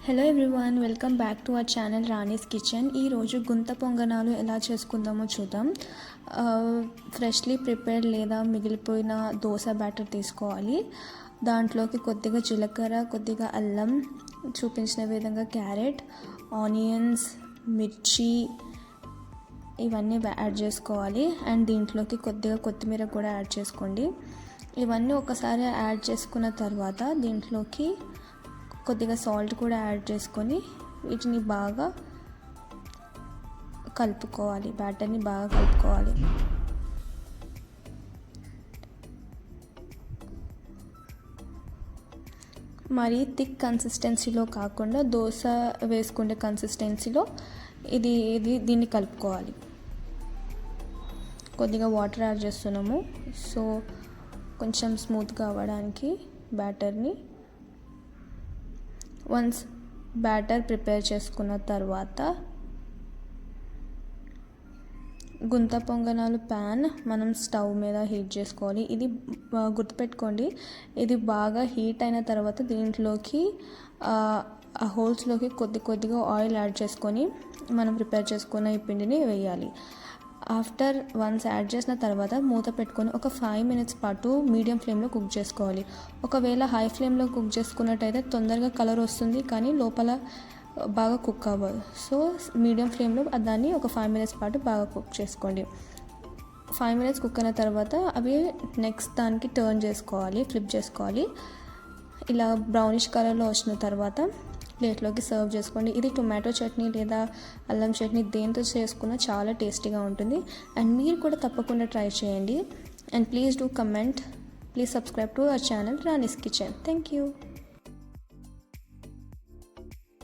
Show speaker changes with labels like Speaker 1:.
Speaker 1: Hello everyone, welcome back to our channel Rani's kitchen. ఈరోజు గుంత పొంగనాలు ఎలా చేసుకుందామో చూద్దాం. ఫ్రెష్లీ ప్రిపేర్డ్ లేదా మిగిలిపోయిన దోశ బ్యాటర్ తీసుకోవాలి. దాంట్లోకి కొద్దిగా జీలకర్ర, కొద్దిగా అల్లం, చూపించిన విధంగా క్యారెట్, ఆనియన్స్, మిర్చి ఇవన్నీ యాడ్ చేసుకోవాలి. అండ్ దీంట్లోకి కొద్దిగా కొత్తిమీర కూడా యాడ్ చేసుకోండి. ఇవన్నీ ఒకసారి యాడ్ చేసుకున్న తర్వాత దీంట్లోకి కొద్దిగా సాల్ట్ కూడా యాడ్ చేసుకొని వీటిని బాగా కలుపుకోవాలి, బ్యాటర్ని బాగా కలుపుకోవాలి. మరీ థిక్ కన్సిస్టెన్సీలో కాకుండా దోశ వేసుకునే కన్సిస్టెన్సీలో దీన్ని కలుపుకోవాలి. కొద్దిగా వాటర్ యాడ్ చేస్తున్నాము, సో కొంచెం స్మూత్గా అవ్వడానికి బ్యాటర్ని. వన్స్ బ్యాటర్ ప్రిపేర్ చేసుకున్న తర్వాత గుంత పొంగనాలు ప్యాన్ మనం స్టవ్ మీద హీట్ చేసుకోవాలి. ఇది గుర్తుపెట్టుకోండి, ఇది బాగా హీట్ అయిన తర్వాత దీంట్లోకి ఆ హోల్స్లోకి కొద్దిగా ఆయిల్ యాడ్ చేసుకొని మనం ప్రిపేర్ చేసుకున్న ఈ పిండిని వేయాలి. ఆఫ్టర్ వన్స్ యాడ్ చేసిన తర్వాత మూత పెట్టుకొని ఒక 5 minutes పాటు మీడియం ఫ్లేమ్లో కుక్ చేసుకోవాలి. ఒకవేళ హై ఫ్లేమ్లో కుక్ చేసుకున్నట్టయితే తొందరగా కలర్ వస్తుంది, కానీ లోపల బాగా కుక్ అవ్వదు. సో మీడియం ఫ్లేమ్లో దాన్ని ఒక 5 minutes పాటు బాగా కుక్ చేసుకోండి. 5 minutes కుక్ అయిన తర్వాత అవి నెక్స్ట్ దానికి టర్న్ చేసుకోవాలి, ఫ్లిప్ చేసుకోవాలి. ఇలా బ్రౌనిష్ కలర్లో వచ్చిన తర్వాత ప్లేట్లోకి సర్వ్ చేసుకోండి. ఇది టొమాటో చట్నీ లేదా అల్లం చట్నీ దేంతో చేసుకున్నా చాలా టేస్టీగా ఉంటుంది. అండ్ మీరు కూడా తప్పకుండా ట్రై చేయండి. And please do comment, please subscribe to our channel Rani's kitchen. Thank you.